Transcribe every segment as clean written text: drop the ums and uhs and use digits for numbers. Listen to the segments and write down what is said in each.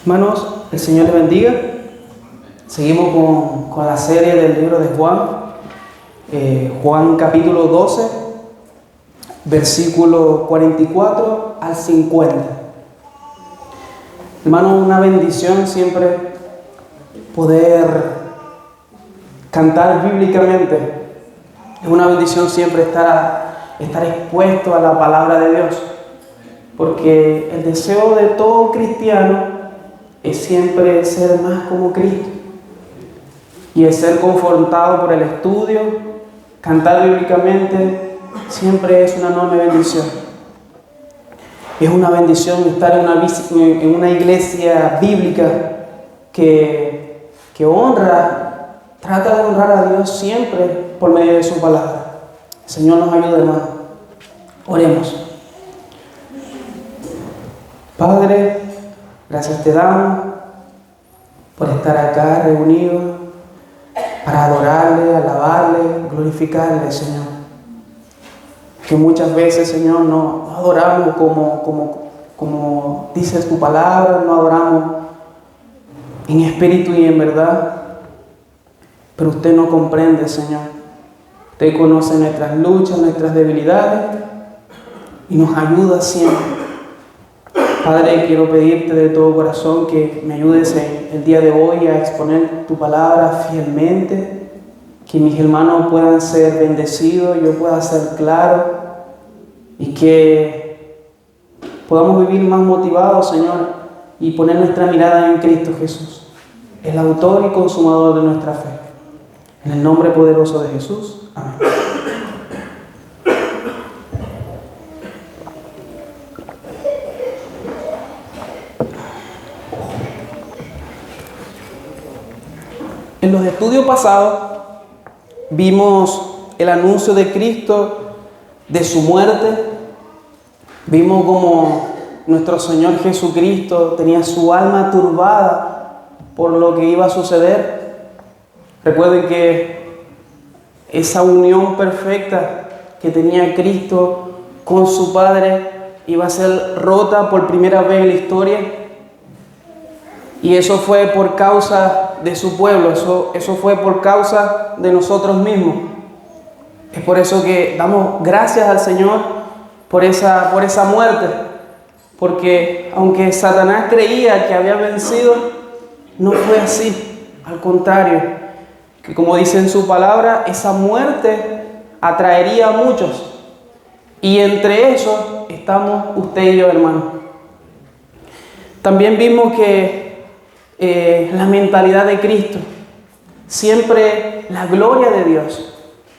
Hermanos, el Señor les bendiga. Seguimos con la serie del libro de Juan. Juan capítulo 12, versículo 44 al 50. Hermanos, una bendición siempre poder cantar bíblicamente. Es una bendición siempre estar expuesto a la palabra de Dios. Porque el deseo de todo cristiano es siempre ser más como Cristo. Y el ser confrontado por el estudio, cantar bíblicamente, siempre es una enorme bendición. Es una bendición estar en una iglesia bíblica que trata de honrar a Dios siempre por medio de su palabra. El Señor nos ayude, hermano. Oremos. Padre, gracias te damos por estar acá reunidos para adorarle, alabarle, glorificarle, Señor. Que muchas veces, Señor, no adoramos como dices tu palabra, no adoramos en espíritu y en verdad. Pero usted no comprende, Señor. Usted conoce nuestras luchas, nuestras debilidades y nos ayuda siempre. Padre, quiero pedirte de todo corazón que me ayudes el día de hoy a exponer tu palabra fielmente, que mis hermanos puedan ser bendecidos, yo pueda ser claro y que podamos vivir más motivados, Señor, y poner nuestra mirada en Cristo Jesús, el autor y consumador de nuestra fe. En el nombre poderoso de Jesús. Amén. En los estudios pasados vimos el anuncio de Cristo, de su muerte. Vimos cómo nuestro Señor Jesucristo tenía su alma turbada por lo que iba a suceder. Recuerden que esa unión perfecta que tenía Cristo con su Padre iba a ser rota por primera vez en la historia. Y eso fue por causa de su pueblo, eso fue por causa de nosotros mismos. Es por eso que damos gracias al Señor por esa muerte. Porque aunque Satanás creía que había vencido, no fue así. Al contrario, que como dice en su palabra, esa muerte atraería a muchos. Y entre esos estamos usted y yo, hermano. También vimos que la mentalidad de Cristo, siempre la gloria de Dios,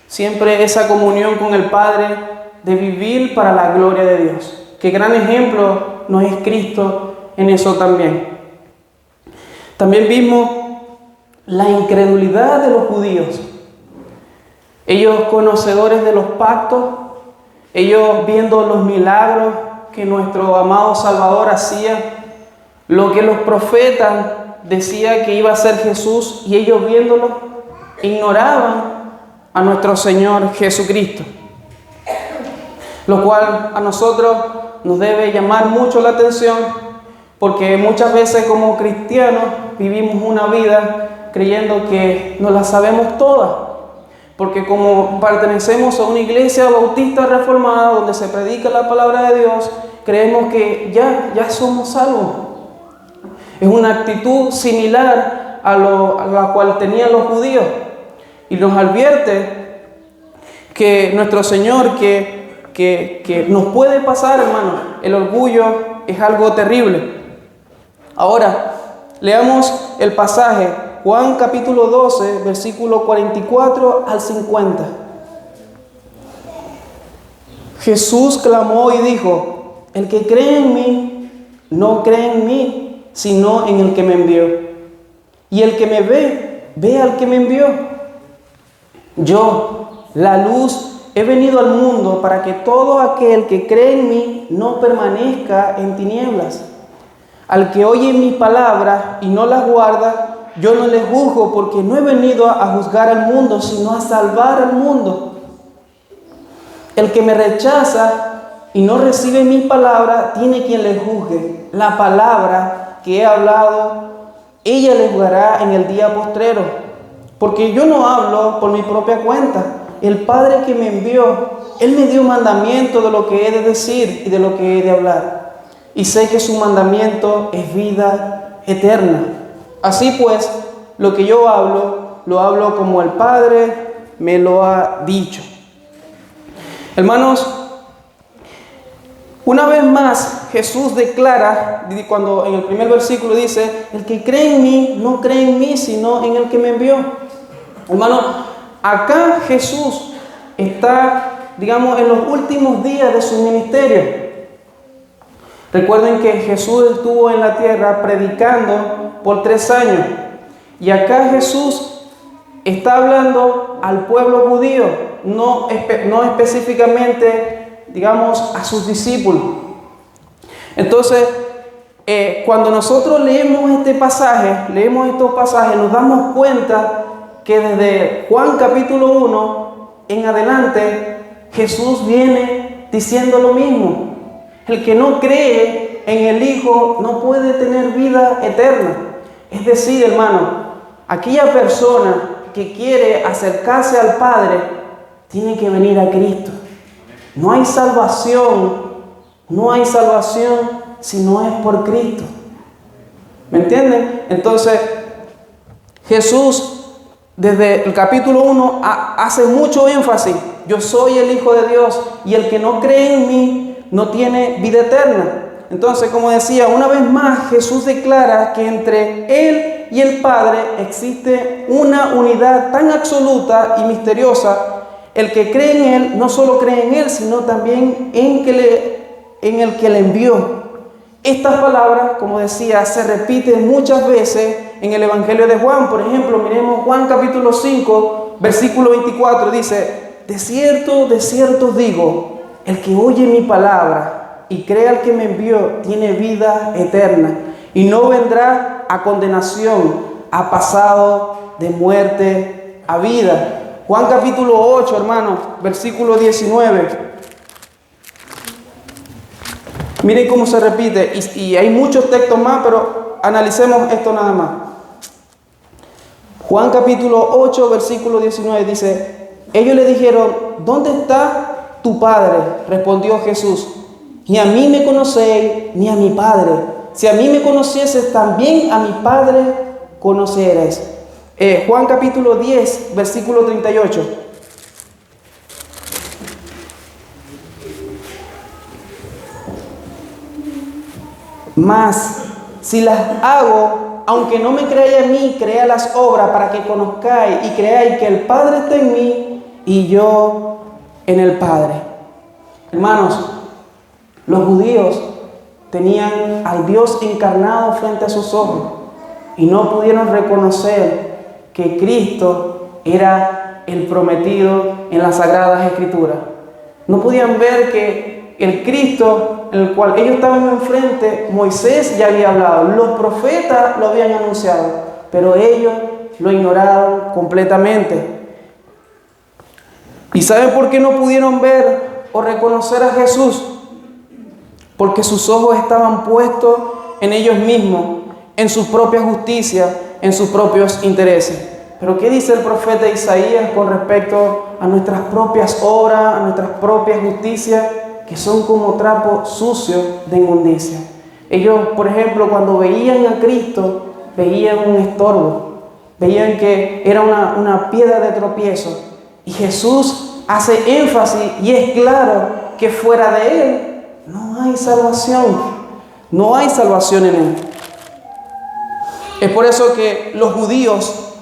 siempre esa comunión con el Padre de vivir para la gloria de Dios. Qué gran ejemplo nos es Cristo en eso también. También vimos la incredulidad de los judíos, ellos conocedores de los pactos, ellos viendo los milagros que nuestro amado Salvador hacía, lo que los profetas decía que iba a ser Jesús, y ellos viéndolo ignoraban a nuestro Señor Jesucristo, lo cual a nosotros nos debe llamar mucho la atención, porque muchas veces como cristianos vivimos una vida creyendo que nos la sabemos todas, porque como pertenecemos a una iglesia bautista reformada donde se predica la palabra de Dios, creemos que ya somos salvos. Es una actitud similar a la cual tenían los judíos. Y nos advierte que nuestro Señor, que nos puede pasar, hermano. El orgullo es algo terrible. Ahora, leamos el pasaje, Juan capítulo 12, versículo 44 al 50. Jesús clamó y dijo: el que cree en mí, no cree en mí, sino en el que me envió. Y el que me ve al que me envió. Yo, la luz, he venido al mundo para que todo aquel que cree en mí no permanezca en tinieblas. Al que oye mis palabras y no las guarda, yo no le juzgo, porque no he venido a juzgar al mundo, sino a salvar al mundo. El que me rechaza y no recibe mi palabra, tiene quien le juzgue. La palabra que he hablado, ella les juzgará en el día postrero. Porque yo no hablo por mi propia cuenta. El Padre que me envió, Él me dio mandamiento de lo que he de decir y de lo que he de hablar. Y sé que su mandamiento es vida eterna. Así pues, lo que yo hablo, lo hablo como el Padre me lo ha dicho. Hermanos, una vez más Jesús declara, cuando en el primer versículo dice, el que cree en mí, no cree en mí, sino en el que me envió. Hermano, acá Jesús está, en los últimos días de su ministerio. Recuerden que Jesús estuvo en la tierra predicando por 3 años. Y acá Jesús está hablando al pueblo judío, no específicamente, a sus discípulos. Entonces, cuando nosotros leemos estos pasajes, nos damos cuenta que desde Juan capítulo 1 en adelante, Jesús viene diciendo lo mismo. El que no cree en el Hijo no puede tener vida eterna. Es decir, hermano, aquella persona que quiere acercarse al Padre tiene que venir a Cristo. No hay salvación si no es por Cristo. ¿Me entienden? Entonces, Jesús desde el capítulo 1 hace mucho énfasis. Yo soy el Hijo de Dios y el que no cree en mí no tiene vida eterna. Entonces, como decía, una vez más Jesús declara que entre Él y el Padre existe una unidad tan absoluta y misteriosa. El que cree en Él no solo cree en Él, sino también en el que le envió. Estas palabras, como decía, se repiten muchas veces en el Evangelio de Juan. Por ejemplo, miremos Juan capítulo 5, versículo 24, dice, de cierto os digo, el que oye mi palabra y cree al que me envió tiene vida eterna y no vendrá a condenación, ha pasado de muerte a vida. Juan capítulo 8, hermanos, versículo 19. Miren cómo se repite, y hay muchos textos más, pero analicemos esto nada más. Juan capítulo 8, versículo 19 dice, ellos le dijeron, ¿dónde está tu Padre? Respondió Jesús, ni a mí me conocéis, ni a mi Padre. Si a mí me conocieses, también a mi Padre conoceréis. Juan capítulo 10, versículo 38. Mas, si las hago, aunque no me creáis a mí, crea las obras para que conozcáis y creáis que el Padre está en mí y yo en el Padre. Hermanos, los judíos tenían al Dios encarnado frente a sus ojos y no pudieron reconocer que Cristo era el prometido en las Sagradas Escrituras. No podían ver que el Cristo, en el cual ellos estaban enfrente, Moisés ya había hablado, los profetas lo habían anunciado, pero ellos lo ignoraron completamente. ¿Y saben por qué no pudieron ver o reconocer a Jesús? Porque sus ojos estaban puestos en ellos mismos, en su propia justicia, en sus propios intereses. Pero ¿qué dice el profeta Isaías con respecto a nuestras propias obras, a nuestras propias justicias, que son como trapos sucios de inmundicia? Ellos, por ejemplo, cuando veían a Cristo, veían un estorbo, veían que era una piedra de tropiezo. Y Jesús hace énfasis y es claro que fuera de Él no hay salvación. No hay salvación en Él. Es por eso que los judíos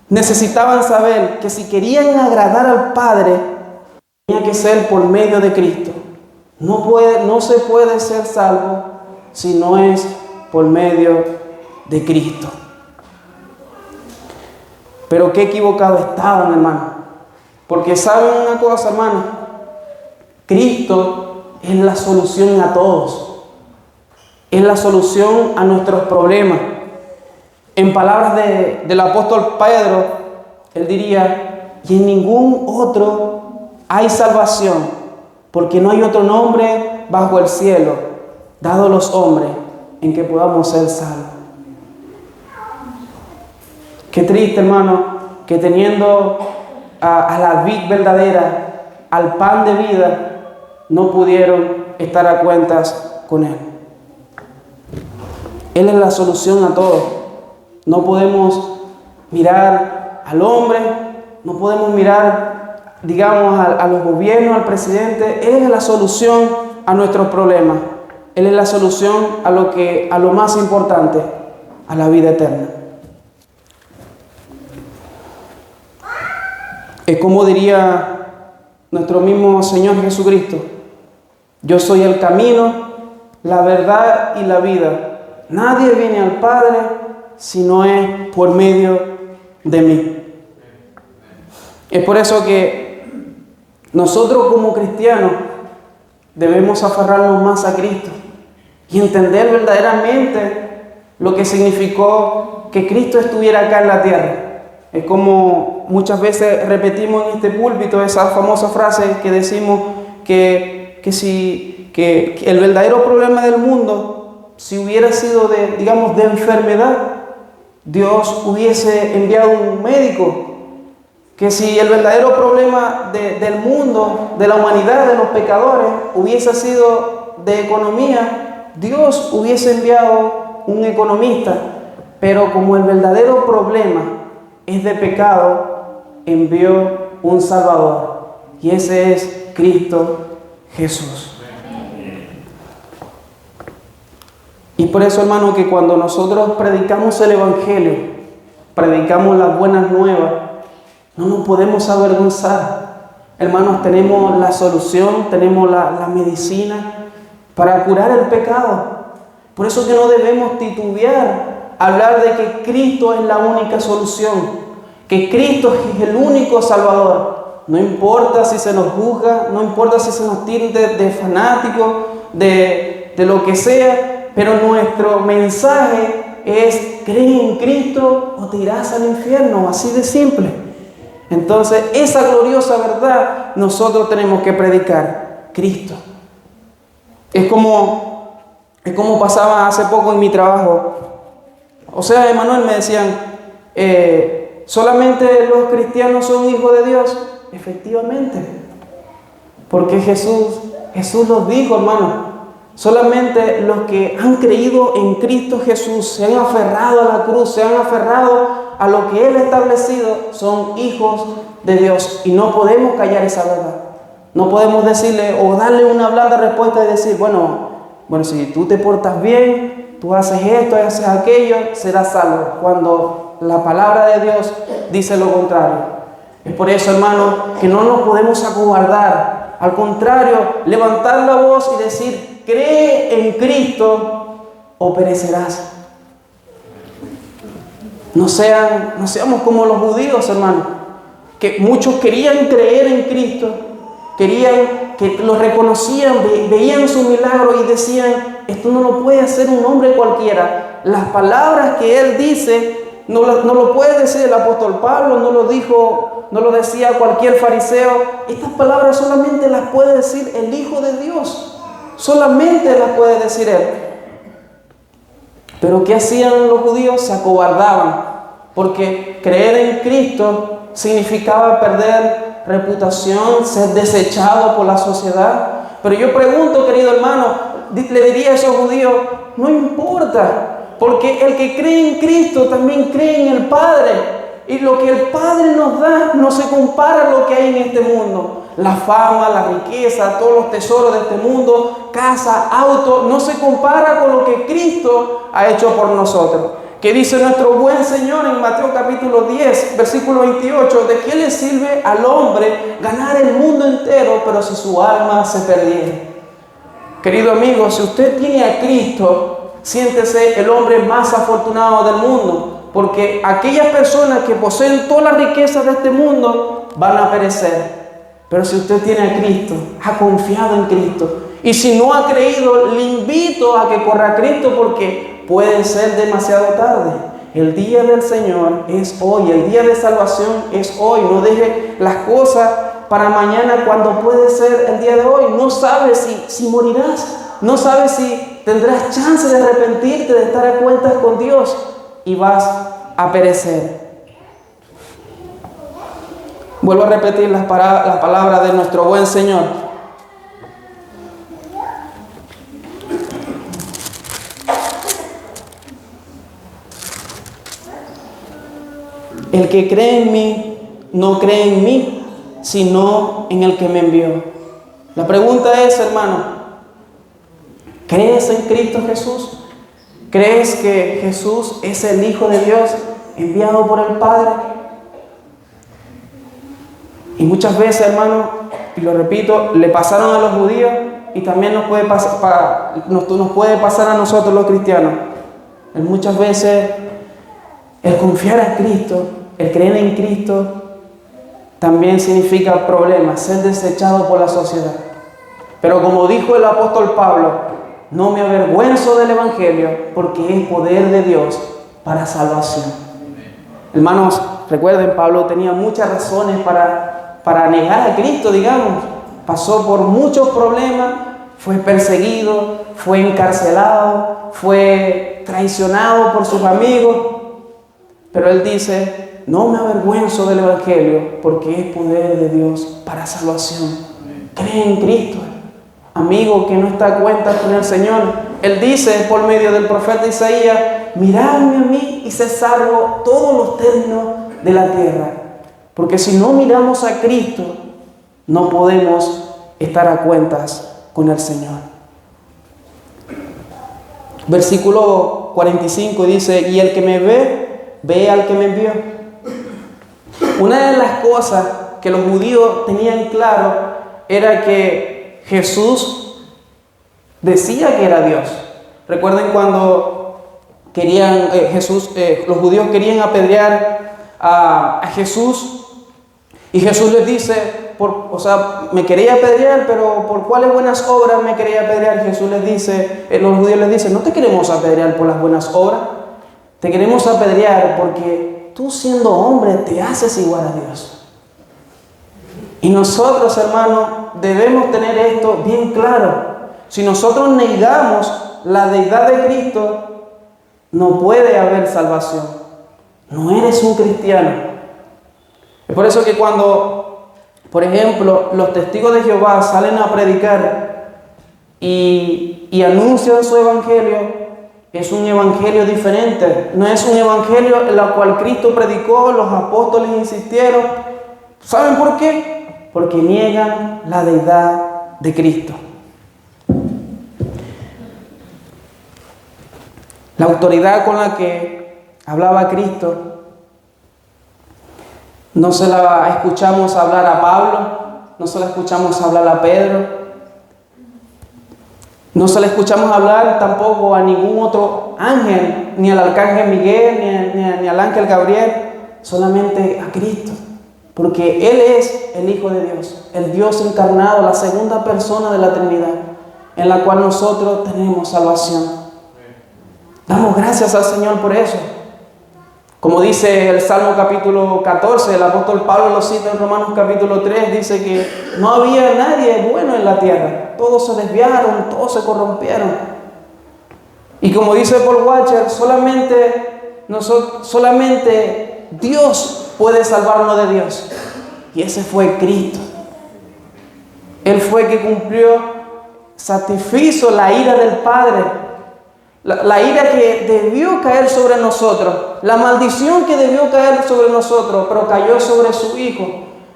necesitaban saber que si querían agradar al Padre, tenía que ser por medio de Cristo. No se puede ser salvo si no es por medio de Cristo. Pero qué equivocado estaban, hermano. Porque saben una cosa, hermano, Cristo es la solución a todos. Es la solución a nuestros problemas. En palabras del apóstol Pedro, él diría, y en ningún otro hay salvación, porque no hay otro nombre bajo el cielo dado a los hombres en que podamos ser salvos. Qué triste, hermano, que teniendo a la vid verdadera, al pan de vida, no pudieron estar a cuentas con Él. Él es la solución a todo. No podemos mirar al hombre, no podemos mirar, digamos, a los gobiernos, al presidente. Él es la solución a nuestros problemas. Él es la solución a lo más importante, a la vida eterna. Es como diría nuestro mismo Señor Jesucristo: yo soy el camino, la verdad y la vida. Nadie viene al Padre si no es por medio de mí. Es por eso que nosotros como cristianos debemos aferrarnos más a Cristo y entender verdaderamente lo que significó que Cristo estuviera acá en la tierra. Es como muchas veces repetimos en este púlpito esa famosa frase que decimos que el verdadero problema del mundo, si hubiera sido de enfermedad, Dios hubiese enviado un médico. Que si el verdadero problema del mundo, de la humanidad, de los pecadores, hubiese sido de economía, Dios hubiese enviado un economista. Pero como el verdadero problema es de pecado, envió un Salvador. Y ese es Cristo Jesús. Y por eso, hermano, que cuando nosotros predicamos el Evangelio, predicamos las buenas nuevas, no nos podemos avergonzar. Hermanos, tenemos la solución, tenemos la medicina para curar el pecado. Por eso que no debemos titubear, hablar de que Cristo es la única solución, que Cristo es el único Salvador. No importa si se nos juzga, no importa si se nos tilde de fanáticos, de lo que sea, pero nuestro mensaje es: cree en Cristo o te irás al infierno, así de simple. Entonces, esa gloriosa verdad nosotros tenemos que predicar: Cristo. Es como pasaba hace poco en mi trabajo. O sea, Emanuel, me decían, ¿solamente los cristianos son hijos de Dios? Efectivamente, porque Jesús los dijo, hermano. Solamente los que han creído en Cristo Jesús, se han aferrado a la cruz, se han aferrado a lo que Él ha establecido, son hijos de Dios. Y no podemos callar esa verdad. No podemos decirle o darle una blanda respuesta y decir, bueno, si tú te portas bien, tú haces esto, haces aquello, serás salvo. Cuando la palabra de Dios dice lo contrario. Es por eso, hermano, que no nos podemos acobardar. Al contrario, levantar la voz y decir: cree en Cristo o perecerás. No seamos como los judíos, hermano, que muchos querían creer en Cristo, querían que lo reconocían, veían su milagro y decían: esto no lo puede hacer un hombre cualquiera. Las palabras que Él dice no lo puede decir el apóstol Pablo, no lo decía cualquier fariseo. Estas palabras solamente las puede decir el Hijo de Dios. Solamente las puede decir Él. Pero ¿qué hacían los judíos? Se acobardaban, porque creer en Cristo significaba perder reputación, ser desechado por la sociedad. Pero yo pregunto, querido hermano, le diría a esos judíos: no importa, porque el que cree en Cristo también cree en el Padre. Y lo que el Padre nos da no se compara a lo que hay en este mundo. La fama, la riqueza, todos los tesoros de este mundo, casa, auto, no se compara con lo que Cristo ha hecho por nosotros. Que dice nuestro buen Señor en Mateo capítulo 10, versículo 28, ¿de qué le sirve al hombre ganar el mundo entero, pero si su alma se perdiera? Querido amigo, si usted tiene a Cristo, siéntese el hombre más afortunado del mundo. Porque aquellas personas que poseen todas las riquezas de este mundo van a perecer. Pero si usted tiene a Cristo, ha confiado en Cristo, y si no ha creído, le invito a que corra a Cristo, porque puede ser demasiado tarde. El día del Señor es hoy, el día de salvación es hoy. No deje las cosas para mañana cuando puede ser el día de hoy. No sabes si morirás, no sabes si tendrás chance de arrepentirte, de estar a cuentas con Dios y vas a perecer. Vuelvo a repetir las palabras de nuestro buen Señor. El que cree en mí, no cree en mí, sino en el que me envió. La pregunta es, hermano, ¿crees en Cristo Jesús? ¿Crees que Jesús es el Hijo de Dios enviado por el Padre? Y muchas veces, hermano, y lo repito, le pasaron a los judíos y también nos puede pasar a nosotros los cristianos. Muchas veces el confiar en Cristo, el creer en Cristo, también significa problemas, ser desechado por la sociedad. Pero como dijo el apóstol Pablo, no me avergüenzo del Evangelio porque es poder de Dios para salvación. Hermanos, recuerden, Pablo tenía muchas razones para negar a Cristo, digamos. Pasó por muchos problemas, fue perseguido, fue encarcelado, fue traicionado por sus amigos. Pero él dice, no me avergüenzo del Evangelio porque es poder de Dios para salvación. Cree en Cristo. Amigo que no está a cuenta con el Señor, Él dice por medio del profeta Isaías, miradme a mí y sé salvo todos los términos de la tierra. Porque si no miramos a Cristo, no podemos estar a cuentas con el Señor. Versículo 45 dice, y el que me ve al que me envió. Una de las cosas que los judíos tenían claro era que Jesús decía que era Dios. Recuerden cuando los judíos querían apedrear a Jesús, y Jesús les dice, me quería apedrear, pero ¿por cuáles buenas obras me quería apedrear? Jesús les dice, los judíos les dicen, no te queremos apedrear por las buenas obras, te queremos apedrear porque tú siendo hombre te haces igual a Dios. Y nosotros, hermanos, debemos tener esto bien claro. Si nosotros negamos la deidad de Cristo, no puede haber salvación. No eres un cristiano. Es por eso que cuando, por ejemplo, los testigos de Jehová salen a predicar y anuncian su evangelio, es un evangelio diferente. No es un evangelio en el cual Cristo predicó, los apóstoles insistieron. ¿Saben por qué? Porque niegan la deidad de Cristo. La autoridad con la que hablaba Cristo, no se la escuchamos hablar a Pablo, no se la escuchamos hablar a Pedro, no se la escuchamos hablar tampoco a ningún otro ángel, ni al arcángel Miguel, ni al ángel Gabriel, solamente a Cristo. Porque Él es el Hijo de Dios, el Dios encarnado, la segunda persona de la Trinidad, en la cual nosotros tenemos salvación. Damos gracias al Señor por eso. Como dice el Salmo capítulo 14, el apóstol Pablo lo cita en Romanos capítulo 3, dice que no había nadie bueno en la tierra. Todos se desviaron, todos se corrompieron. Y como dice Paul Washer, solamente Dios puede salvarnos de Dios. Y ese fue Cristo. Él fue que cumplió, satisfizo la ira del Padre. La ira que debió caer sobre nosotros. La maldición que debió caer sobre nosotros, pero cayó sobre su Hijo.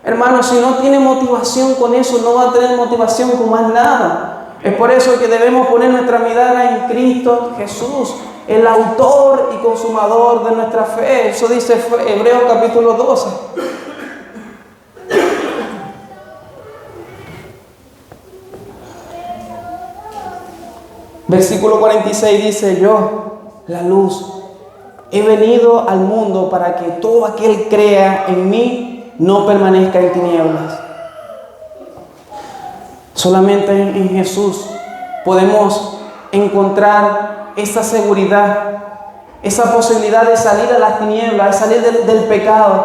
Hermano, si no tiene motivación con eso, no va a tener motivación con más nada. Es por eso que debemos poner nuestra mirada en Cristo Jesús, el autor y consumador de nuestra fe. Eso dice Hebreos capítulo 12. Versículo 46 dice, yo, la luz, he venido al mundo para que todo aquel crea en mí no permanezca en tinieblas. Solamente en Jesús podemos encontrar esa seguridad, esa posibilidad de salir a las tinieblas, de salir del pecado.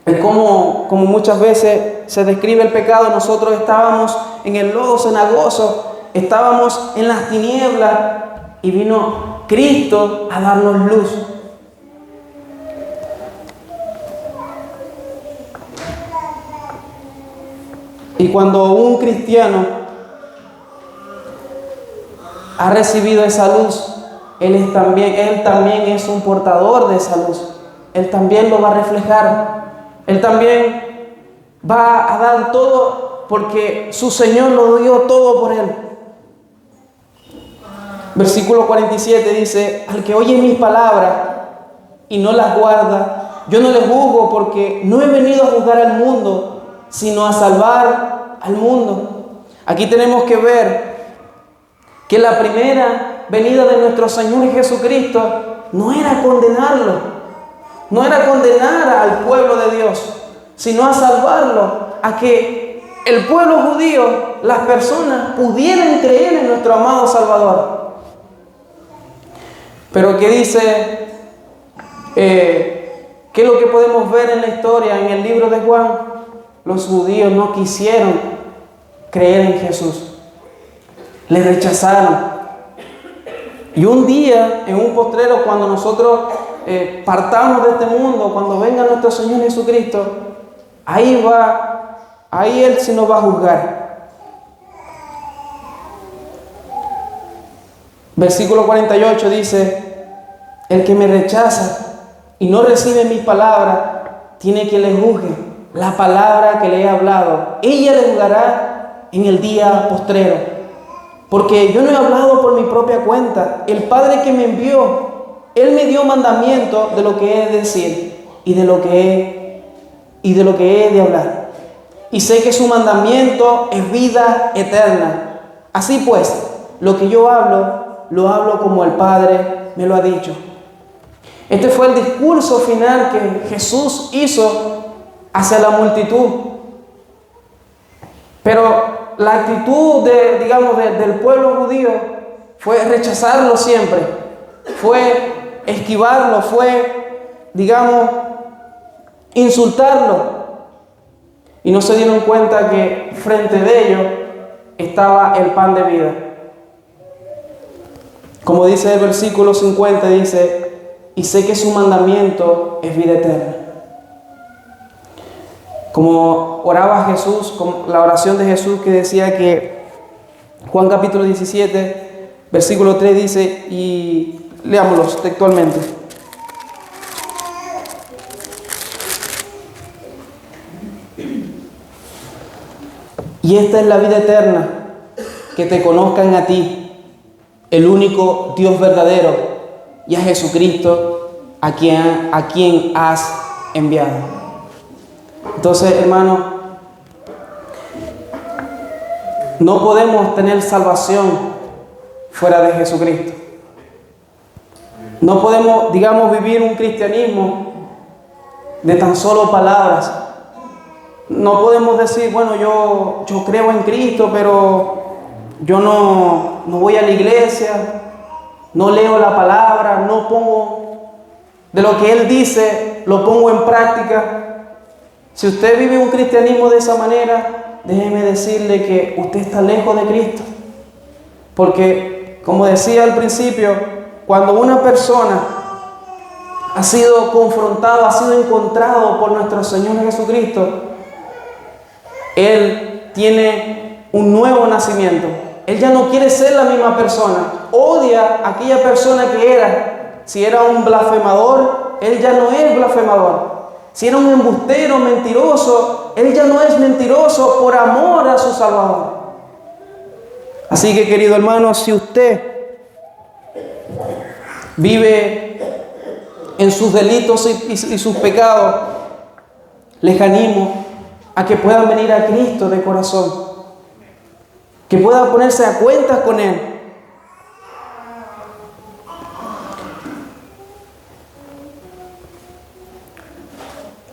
Es como muchas veces se describe el pecado. Nosotros estábamos en el lodo cenagoso estábamos en las tinieblas y vino Cristo a darnos luz. Y cuando un cristiano ha recibido esa luz, él también es un portador de esa luz. Él también lo va a reflejar. Él también va a dar todo porque su Señor lo dio todo por él. Versículo 47 dice: al que oye mis palabras y no las guarda, yo no le juzgo, porque no he venido a juzgar al mundo, sino a salvar al mundo. Aquí tenemos que ver que la primera venida de nuestro Señor Jesucristo no era condenarlo, no era condenar al pueblo de Dios, sino a salvarlo, a que el pueblo judío, las personas, pudieran creer en nuestro amado Salvador. Pero ¿qué dice? ¿Qué es lo que podemos ver en la historia, en el libro de Juan? Los judíos no quisieron creer en Jesús. Le rechazaron. Y un día, en un postrero, cuando nosotros partamos de este mundo, cuando venga nuestro Señor Jesucristo, ahí Él sí nos va a juzgar. Versículo 48 dice: el que me rechaza y no recibe mis palabras, tiene que le juzgue la palabra que le he hablado. Ella le juzgará en el día postrero. Porque yo no he hablado por mi propia cuenta. El Padre que me envió, Él me dio mandamiento de lo que he de decir y de lo que he de hablar. Y sé que su mandamiento es vida eterna. Así pues, lo que yo hablo, lo hablo como el Padre me lo ha dicho. Este fue el discurso final que Jesús hizo hacia la multitud. Pero la actitud del pueblo judío fue rechazarlo siempre, fue esquivarlo, fue, insultarlo. Y no se dieron cuenta que frente de ellos estaba el pan de vida. Como dice el versículo 50, dice: y sé que su mandamiento es vida eterna. Como oraba Jesús, como la oración de Jesús que decía que Juan capítulo 17, versículo 3 dice, y leámoslos textualmente. Y esta es la vida eterna, que te conozcan a ti, el único Dios verdadero, y a Jesucristo, a quien has enviado. Entonces, hermano, no podemos tener salvación fuera de Jesucristo. No podemos, vivir un cristianismo de tan solo palabras. No podemos decir, bueno, yo creo en Cristo, pero yo no voy a la iglesia, no leo la palabra, no pongo de lo que Él dice, lo pongo en práctica. Si usted vive un cristianismo de esa manera, déjeme decirle que usted está lejos de Cristo. Porque, como decía al principio, cuando una persona ha sido confrontado, ha sido encontrado por nuestro Señor Jesucristo, él tiene un nuevo nacimiento. Él ya no quiere ser la misma persona. Odia a aquella persona que era. Si era un blasfemador, él ya no es blasfemador. Si era un embustero, mentiroso, él ya no es mentiroso por amor a su Salvador. Así que, querido hermano, si usted vive en sus delitos y sus pecados, les animo a que puedan venir a Cristo de corazón, que puedan ponerse a cuentas con Él.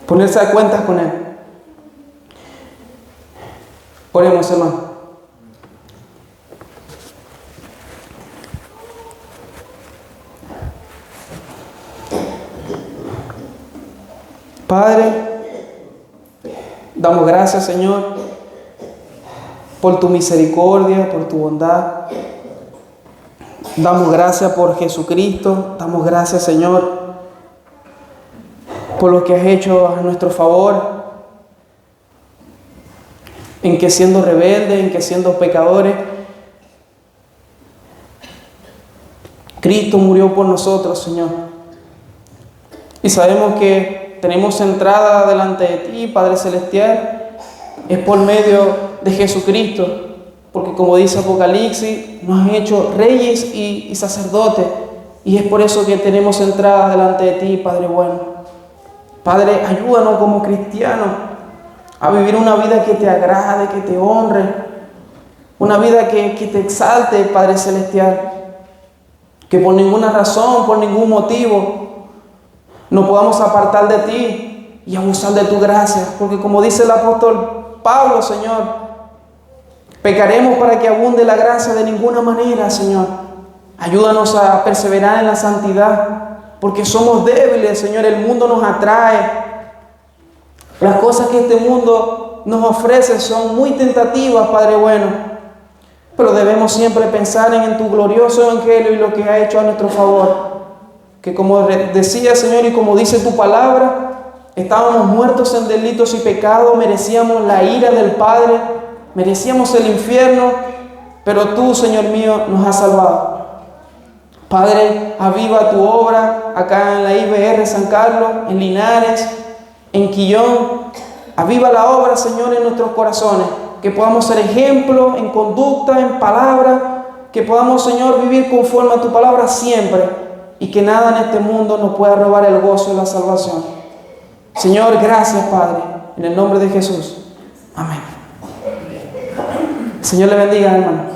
Ponerse a cuentas con Él. Oremos, hermano. Padre, damos gracias, Señor, por tu misericordia, por tu bondad. Damos gracias por Jesucristo. Damos gracias, Señor, por lo que has hecho a nuestro favor, en que siendo rebeldes, en que siendo pecadores, Cristo murió por nosotros, Señor. Y sabemos que tenemos entrada delante de ti, Padre Celestial, es por medio de Jesucristo, porque como dice Apocalipsis, nos has hecho reyes y sacerdotes, y es por eso que tenemos entrada delante de ti, Padre bueno. Padre, ayúdanos como cristianos a vivir una vida que te agrade, que te honre, una vida que te exalte, Padre Celestial, que por ninguna razón, por ningún motivo, no podamos apartar de ti y abusar de tu gracia, porque como dice el apóstol Pablo, Señor, pecaremos para que abunde la gracia de ninguna manera, Señor. Ayúdanos a perseverar en la santidad, porque somos débiles, Señor. El mundo nos atrae. Las cosas que este mundo nos ofrece son muy tentativas, Padre bueno. Pero debemos siempre pensar en tu glorioso evangelio y lo que ha hecho a nuestro favor. Que como decía, Señor, y como dice tu palabra, estábamos muertos en delitos y pecados, merecíamos la ira del Padre, merecíamos el infierno, pero tú, Señor mío, nos has salvado. Padre, aviva tu obra acá en la IBR San Carlos, en Linares, en Quillón. Aviva la obra, Señor, en nuestros corazones. Que podamos ser ejemplo en conducta, en palabra. Que podamos, Señor, vivir conforme a tu palabra siempre. Y que nada en este mundo nos pueda robar el gozo de la salvación. Señor, gracias, Padre. En el nombre de Jesús. Amén. Señor le bendiga, hermano.